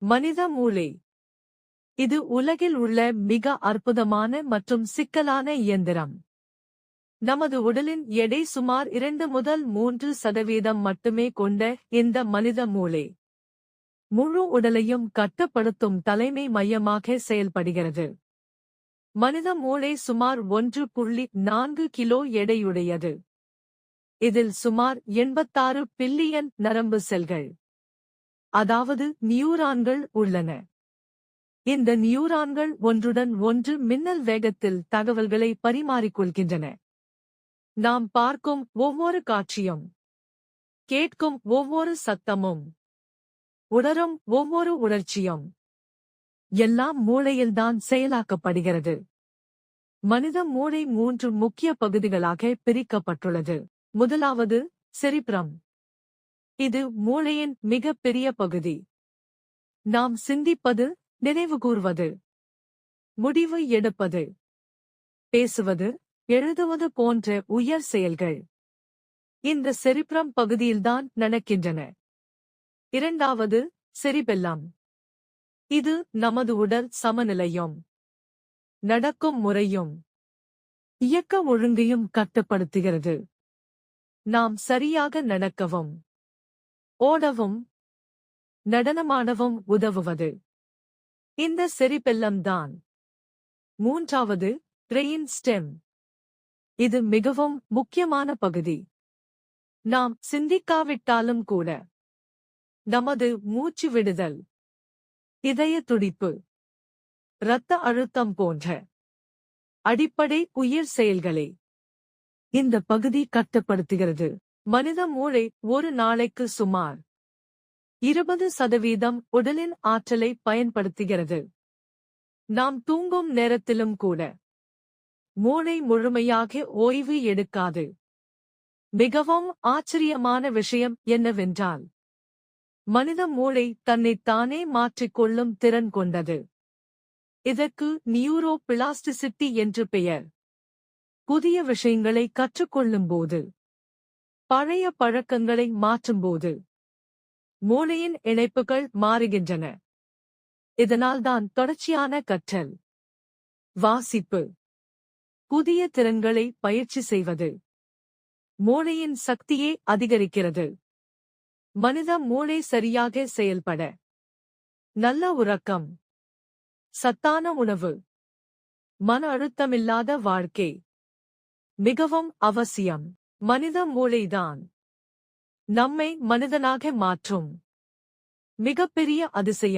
மனித மூளை. இது உலகில் உள்ள மிக அற்புதமான மற்றும் சிக்கலான இயந்திரம். நமது உடலின் எடை சுமார் 2 முதல் 3% மட்டுமே கொண்ட இந்த மனித மூளை முழு உடலையும் கட்டுப்படுத்தும் தலைமை மையமாக செயல்படுகிறது. மனித மூளை சுமார் 1.4 கிலோ எடையுடையது. இதில் சுமார் 86 பில்லியன் நரம்பு செல்கள், அதாவது நியூரான்கள் உள்ளன. இந்த நியூரான்கள் ஒன்றுடன் ஒன்று மின்னல் வேகத்தில் தகவல்களை பரிமாறிக்கொள்கின்றன. நாம் பார்க்கும் ஒவ்வொரு காட்சியும், கேட்கும் ஒவ்வொரு சத்தமும், உணரும் ஒவ்வொரு உணர்ச்சியும் எல்லாம் மூளையில்தான் செயலாக்கப்படுகிறது. மனித மூளை 3 முக்கிய பகுதிகளாக பிரிக்கப்பட்டுள்ளது. முதலாவது செரிப்ரம். இது மூளையின் மிகப்பெரிய பகுதி. நாம் சிந்திப்பது, நினைவுகூர்வது, முடிவு எடுப்பது, பேசுவது, எழுதுவது போன்ற உயர் செயல்கள் இந்த செரிப்ரம் பகுதியில்தான் நடக்கின்றன. இரண்டாவது செரிபெல்லம். இது நமது உடல் சமநிலையும், நடக்கும் முறையும், இயக்க ஒழுங்கையும் கட்டுப்படுத்துகிறது. நாம் சரியாக நடக்கவும், ஓடவும், நடனமாடவும் உதவுவது இந்த செரிபெல்லம் தான். மூன்றாவது பிரெயின் ஸ்டெம். இது மிகவும் முக்கியமான பகுதி. நாம் சிந்திக்காவிட்டாலும் கூட நமது மூச்சு விடுதல், இதய துடிப்பு, இரத்த அழுத்தம் போன்ற அடிப்படை உயிர் செயல்களை இந்த பகுதி கட்டுப்படுத்துகிறது. மனித மூளை ஒரு நாளைக்கு சுமார் 20% உடலின் ஆற்றலை பயன்படுத்துகிறது. நாம் தூங்கும் நேரத்திலும் கூட மூளை முழுமையாக ஓய்வு எடுக்காது. மிகவும் ஆச்சரியமான விஷயம் என்னவென்றால், மனித மூளை தன்னைத்தானே மாற்றிக்கொள்ளும் திறன் கொண்டது. இதற்கு நியூரோ பிளாஸ்டிசிட்டி என்று பெயர். புதிய விஷயங்களை கற்றுக்கொள்ளும்போது, பழைய பழக்கங்களை மாற்றும்போது மூளையின் இணைப்புகள் மாறுகின்றன. இதனால்தான் தொடர்ச்சியான கற்றல், வாசிப்பு, புதிய திறன்களை பயிற்சி செய்வது மூளையின் சக்தியை அதிகரிக்கிறது. மனித மூளை சரியாக செயல்பட நல்ல உறக்கம், சத்தான உணவு, மன அழுத்தமில்லாத வாழ்க்கை மிகவும் அவசியம். மனித மூளைதான் நம்மை மனிதனாக மாற்றும் மிகப்பெரிய அதிசயம்.